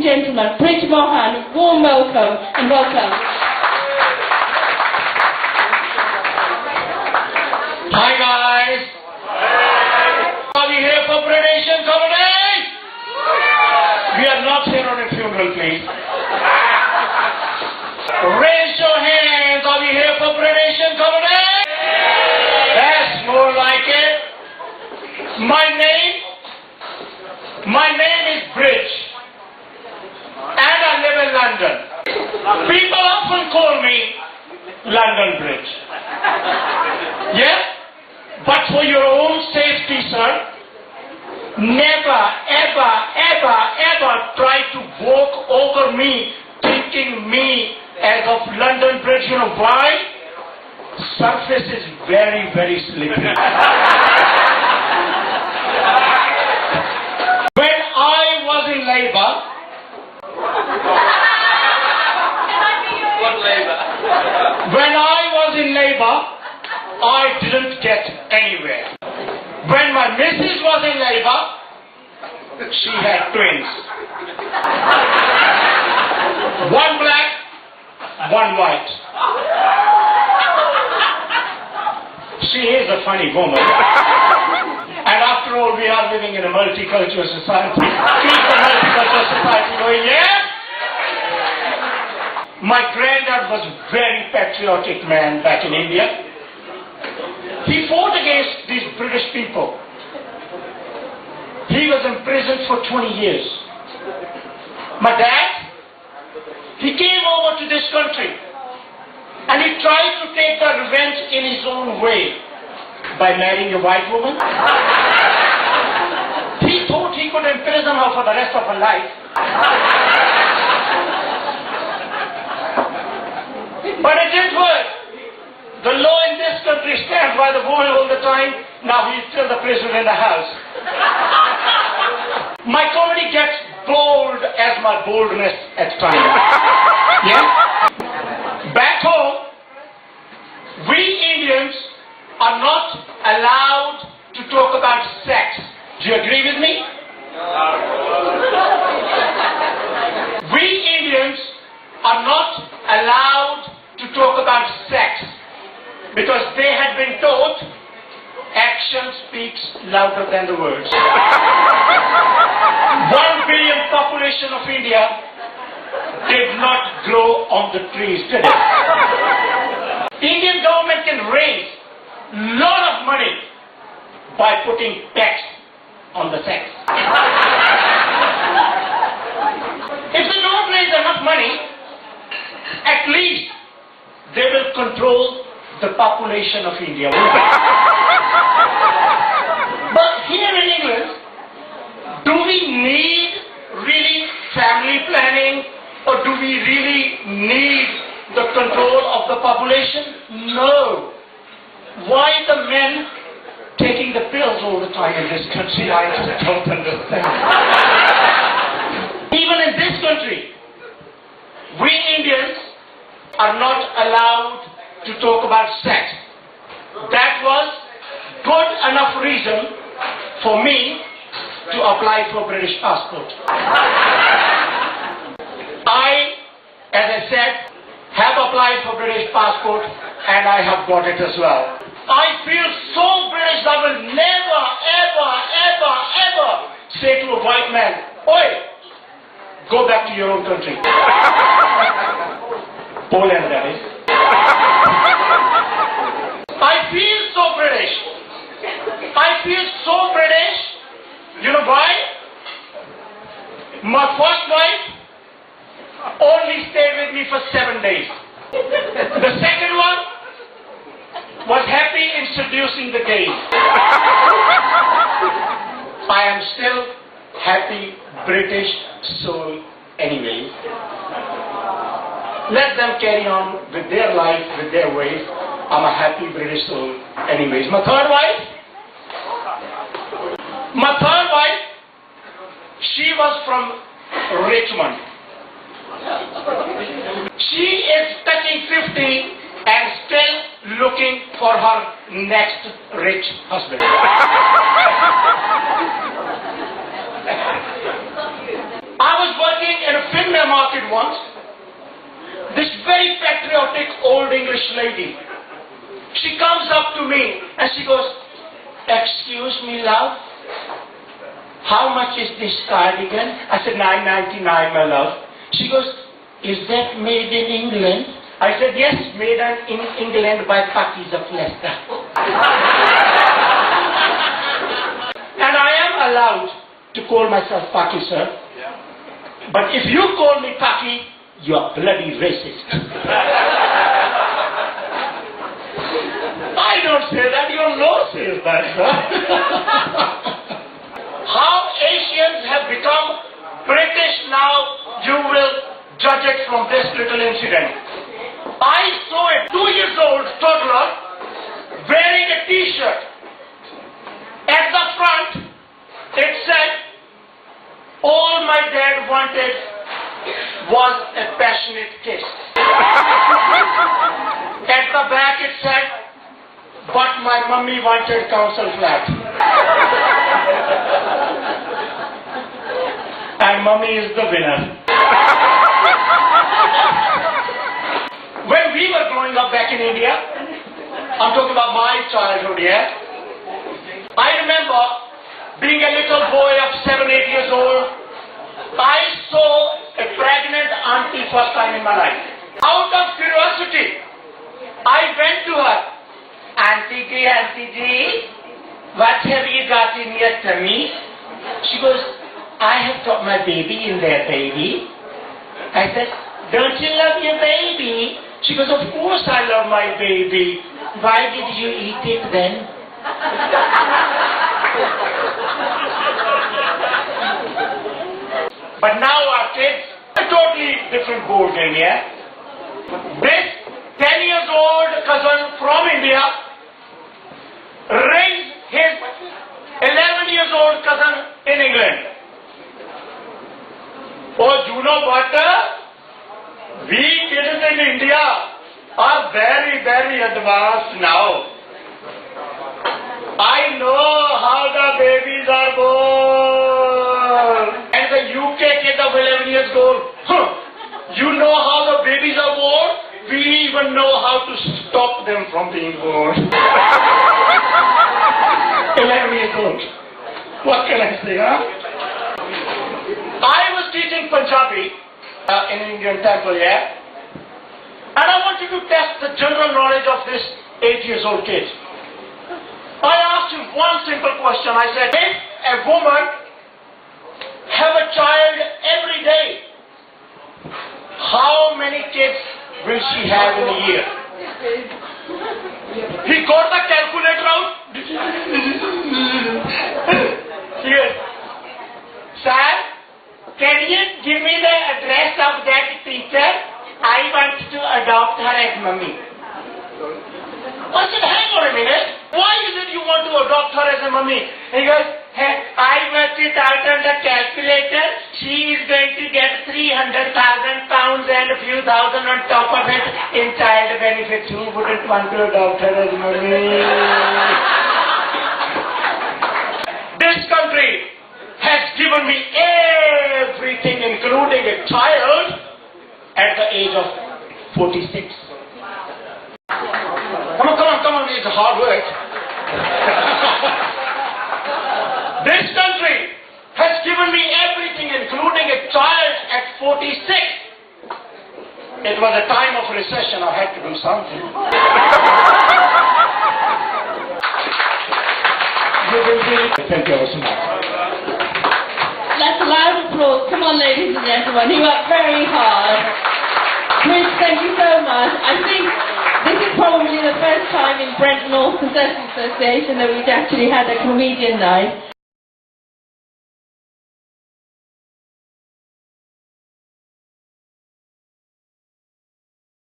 and gentlemen, Brij Mohan, warm welcome and welcome. Hi guys! Are we here for British holiday? We are not here on a funeral, please. Raise your hands. Are we here for British holiday? That's more like it. My name is Brij, and I live in London. People often call me London Brij. Yeah? But for your own safety, sir, never, ever, ever, ever try to walk over me thinking me as of London Bridge. You know why? Surface is very, very slippery. When I was in Labour, I didn't get anywhere. When my missus was in Labour, she had twins. One black, one white. She is a funny woman. And after all, we are living in a multicultural society. Keep the multicultural society going, yeah? My granddad was a very patriotic man back in India. He fought against these British people. He was imprisoned for 20 years. My dad, he came over to this country and he tried to take the revenge in his own way by marrying a white woman. He thought he could imprison her for the rest of her life. But it didn't work. The law in this country stands by the woman all the time. Now he's still the prisoner in the house. My comedy gets bold as my boldness at times. Yeah? Back home, we Indians are not allowed to talk about sex. Do you agree with me? We Indians are not allowed to talk about sex because they had been taught action speaks louder than the words. 1 billion population of India did not grow on the trees, did it? Indian government can raise lot of money by putting tax on the sex. If they don't raise enough money, at least they will control the population of India. But here in England, do we need really family planning, or do we really need the control of the population? No. Why the men taking the pills all the time in this country? I just don't understand. Even in this country, we Indians are not allowed to talk about sex. That was good enough reason for me to apply for British passport. I, as I said, have applied for British passport and I have got it as well. I feel so British that I will never, ever, ever, ever say to a white man, "Oi, go back to your own country." Poland, that is. I feel so British. I feel so British. You know why? My first wife only stayed with me for 7 days. The second one was happy in seducing the gays. I am still happy British soul anyway. Let them carry on with their life, with their ways. I'm a happy British soul anyways. My third wife, she was from Richmond. She is touching 50 and still looking for her next rich husband. I was working in a Finland market once. This very patriotic old English lady, she comes up to me and she goes, "Excuse me, love, how much is this cardigan?" I said, "$9.99, my love." She goes, "Is that made in England?" I said, "Yes, made in England by Pakis of Leicester." And I am allowed to call myself Paki, sir. But if you call me Paki, you're bloody racist. I don't say that, your nose says that, sir. How Asians have become British now, you will judge it from this little incident. I saw a 2-year-old toddler wearing a t-shirt. At the front, it said, "All my dad wanted was a passionate kiss." At the back it said, "But my mummy wanted council flat." And mummy is the winner. When we were growing up back in India, I'm talking about my childhood here, I remember being a little boy of 7-8 years old, I saw a pregnant auntie first time in my life. Out of curiosity, I went to her. Auntie G, what have you got in your tummy?" She goes, "I have got my baby in there, baby." I said, "Don't you love your baby?" She goes, "Of course I love my baby. Why did you eat it then?" But now our kids, a totally different ball game, yeah? This 10 years old cousin from India raised his 11 years old cousin in England. Oh, you know what? We kids in India are very, very advanced now. I know how the babies are born. And the UK kid of 11 years old, you know how the babies are born? We even know how to stop them from being born. 11 years old. What can I say, huh? I was teaching Punjabi in an Indian temple, yeah? And I wanted to test the general knowledge of this 8 years old kid. I asked him one simple question. I said, if a woman have a child every day, how many kids will she have in a year? He got the calculator out. Here. "Sir, can you give me the address of that teacher? I want to adopt her as mummy." I said, "Hang on a minute. Why is it you want to adopt her as a mummy?" And he goes, "Hey, I worked it out on the calculator. She is going to get 300,000 pounds and a few thousand on top of it in child benefits. Who wouldn't want to adopt her as mummy?" This country has given me everything, including a child, at the age of 46. Come on, it's hard work. This country has given me everything, including a child at 46. It was a time of recession, I had to do something. Thank you so much. That's a loud applause. Come on, ladies and gentlemen. You worked very hard. Brij, thank you so much. I think this is probably the first time in Brent North Concession Association that we've actually had a comedian night.